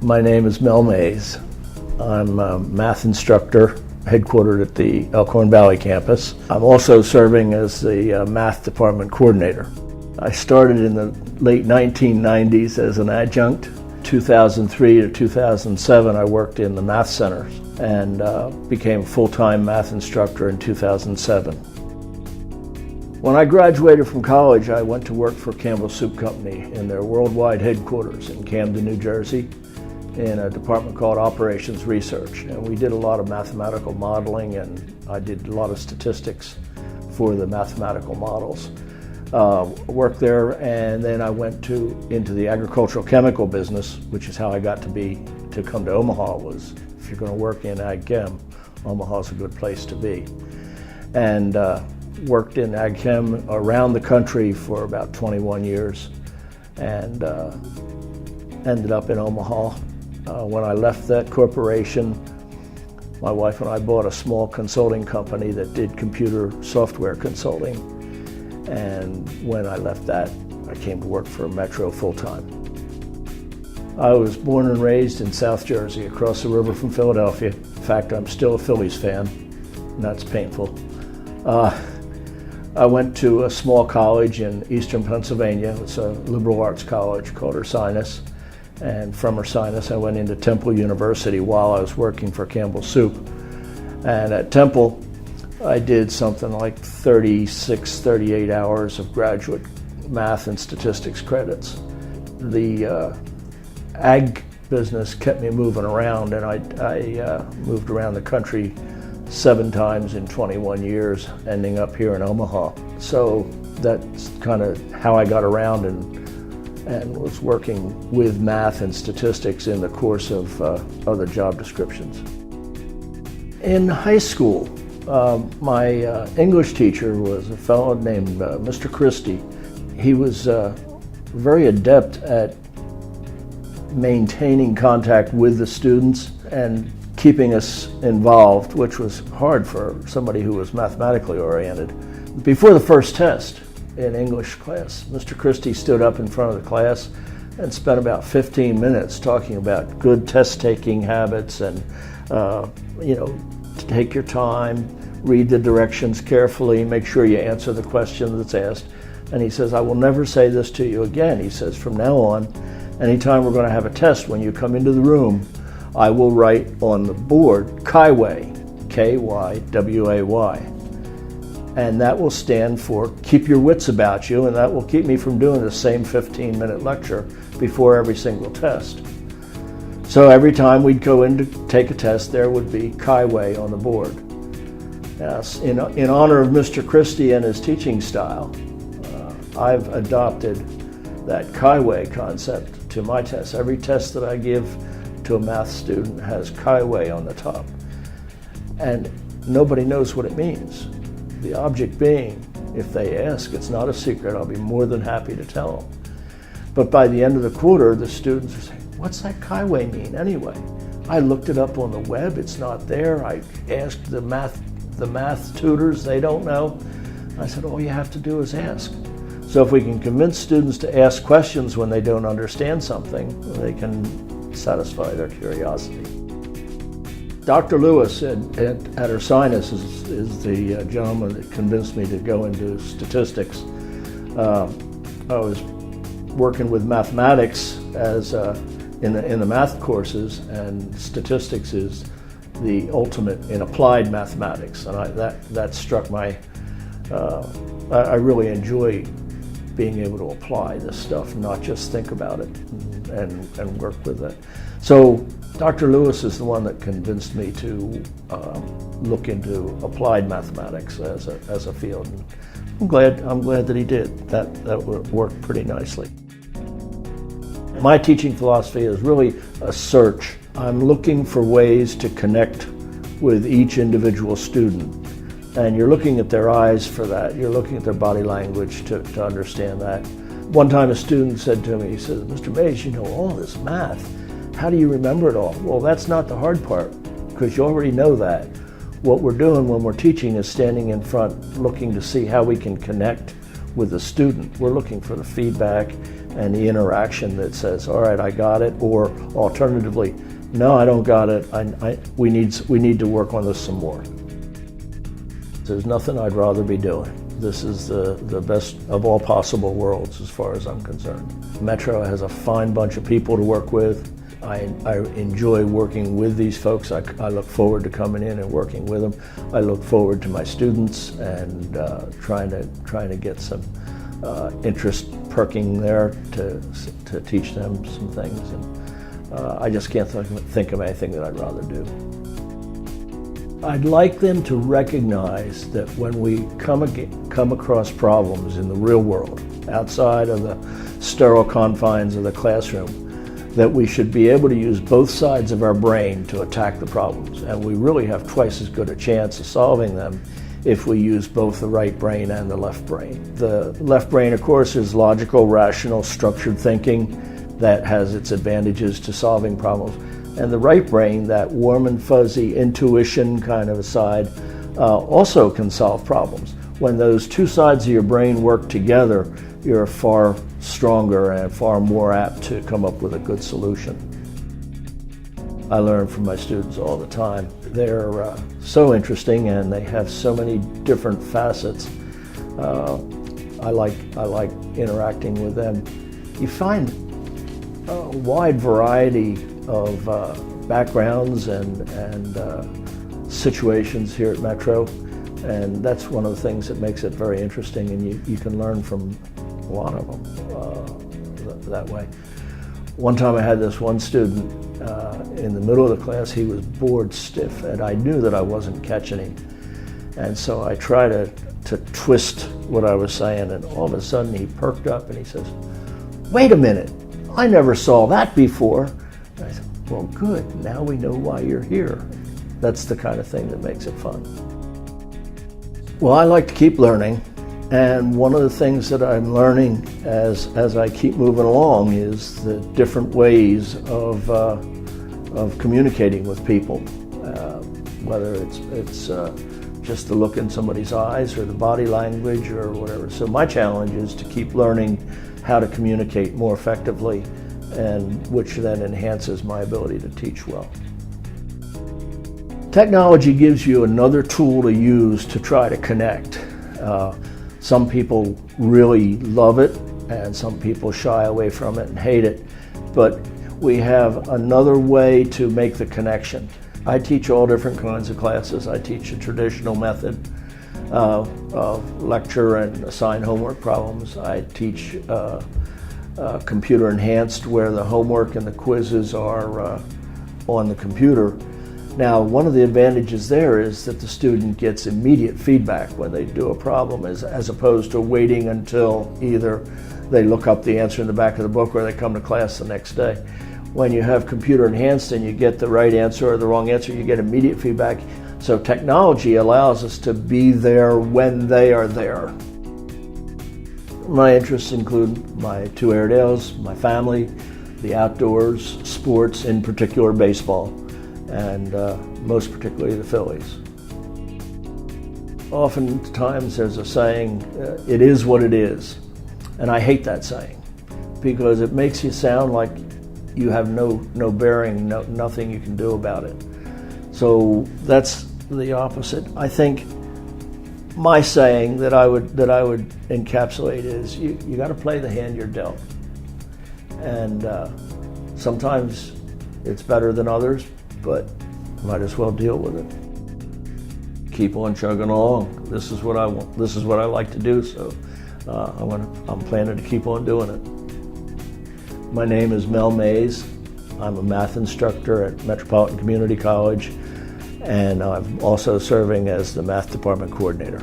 My name is Mels. I'm a math instructor headquartered at the Elkhorn Valley campus. I'm also serving as the math department coordinator. I started in the late 1990s as an adjunct. 2003 to 2007 I worked in the math centers and became a full-time math instructor in 2007. When I graduated from college, I went to work for Campbell Soup Company in their worldwide headquarters in Camden, New Jersey, in a department called Operations Research. And we did a lot of mathematical modeling, and I did a lot of statistics for the mathematical models. Worked there, and then I went into the agricultural chemical business, which is how I got to come to Omaha. Was if you're going to work in ag chem, Omaha's a good place to be. And worked in ag chem around the country for about 21 years, and ended up in Omaha. When I left that corporation, my wife and I bought a small consulting company that did computer software consulting. And when I left that, I came to work for Metro full-time. I was born and raised in South Jersey, across the river from Philadelphia. In fact, I'm still a Phillies fan, and that's painful. I went to a small college in eastern Pennsylvania. It's a liberal arts college called Ursinus. And from Ursinus, I went into Temple University while I was working for Campbell Soup. And at Temple, I did something like 36, 38 hours of graduate math and statistics credits. The ag business kept me moving around, and I moved around the country 7 times in 21 years, ending up here in Omaha. So that's kind of how I got around and was working with math and statistics in the course of other job descriptions. In high school, my English teacher was a fellow named Mr. Christie. He was very adept at maintaining contact with the students and keeping us involved, which was hard for somebody who was mathematically oriented. Before the first test in English class, Mr. Christie stood up in front of the class and spent about 15 minutes talking about good test-taking habits and, to take your time, read the directions carefully, make sure you answer the question that's asked. And he says, I will never say this to you again. He says, from now on, anytime we're going to have a test, when you come into the room, I will write on the board Kyway, K-Y-W-A-Y. And that will stand for keep your wits about you, and that will keep me from doing the same 15-minute lecture before every single test. So every time we'd go in to take a test, there would be Kyway on the board. Yes, in honor of Mr. Christie and his teaching style, I've adopted that Kyway concept to my tests. Every test that I give to a math student has Kyway on the top. And nobody knows what it means. The object being, if they ask, it's not a secret, I'll be more than happy to tell them. But by the end of the quarter, the students are saying, what's that Kyway mean anyway? I looked it up on the web, it's not there. I asked the math tutors, they don't know. I said, all you have to do is ask. So if we can convince students to ask questions when they don't understand something, they can satisfy their curiosity. Dr. Lewis at Ursinus is the gentleman that convinced me to go into statistics. I was working with mathematics as in the math courses, and statistics is the ultimate in applied mathematics, and that struck my. I really enjoy being able to apply this stuff, not just think about it and work with it. So Dr. Lewis is the one that convinced me to look into applied mathematics as a field. And I'm glad that he did. That worked pretty nicely. My teaching philosophy is really a search. I'm looking for ways to connect with each individual student. And you're looking at their eyes for that. You're looking at their body language to understand that. One time a student said to me, he said, Mr. Mays, you know all this math. How do you remember it all? Well, that's not the hard part, because you already know that. What we're doing when we're teaching is standing in front, looking to see how we can connect with the student. We're looking for the feedback and the interaction that says, all right, I got it, or alternatively, no, I don't got it, we need to work on this some more. There's nothing I'd rather be doing. This is the best of all possible worlds as far as I'm concerned. Metro has a fine bunch of people to work with. I enjoy working with these folks. I look forward to coming in and working with them. I look forward to my students and trying to get some interest perking there to teach them some things. And I just can't think of anything that I'd rather do. I'd like them to recognize that when we come across problems in the real world, outside of the sterile confines of the classroom, that we should be able to use both sides of our brain to attack the problems. And we really have twice as good a chance of solving them if we use both the right brain and the left brain. The left brain, of course, is logical, rational, structured thinking that has its advantages to solving problems. And the right brain, that warm and fuzzy intuition kind of a side, also can solve problems. When those two sides of your brain work together, you're far stronger and far more apt to come up with a good solution. I learn from my students all the time. They're so interesting and they have so many different facets. I like interacting with them. You find a wide variety of backgrounds and situations here at Metro, and that's one of the things that makes it very interesting, and you can learn from a lot of them that way. One time I had this one student in the middle of the class. He was bored stiff, and I knew that I wasn't catching him, and so I tried to twist what I was saying, and all of a sudden he perked up and he says, "Wait a minute, I never saw that before." And I said, "Well, good, now we know why you're here." That's the kind of thing that makes it fun. Well, I like to keep learning, and one of the things that I'm learning as I keep moving along is the different ways of communicating with people, whether it's just the look in somebody's eyes or the body language or whatever. So my challenge is to keep learning how to communicate more effectively, and which then enhances my ability to teach well. Technology gives you another tool to use to try to connect. Some people really love it, and some people shy away from it and hate it, but we have another way to make the connection. I teach all different kinds of classes. I teach a traditional method of lecture and assign homework problems. I teach computer enhanced, where the homework and the quizzes are on the computer. Now, one of the advantages there is that the student gets immediate feedback when they do a problem, as opposed to waiting until either they look up the answer in the back of the book or they come to class the next day. When you have computer enhanced and you get the right answer or the wrong answer, you get immediate feedback. So technology allows us to be there when they are there. My interests include my two Airedales, my family, the outdoors, sports, in particular baseball, and most particularly the Phillies. Oftentimes there's a saying, it is what it is. And I hate that saying, because it makes you sound like you have no bearing, nothing you can do about it. So that's the opposite. I think my saying that I would encapsulate is you got to play the hand you're dealt. And sometimes it's better than others, but might as well deal with it. Keep on chugging along. This is what I want. This is what I like to do. So I'm planning to keep on doing it. My name is Mels. I'm a math instructor at Metropolitan Community College, and I'm also serving as the math department coordinator.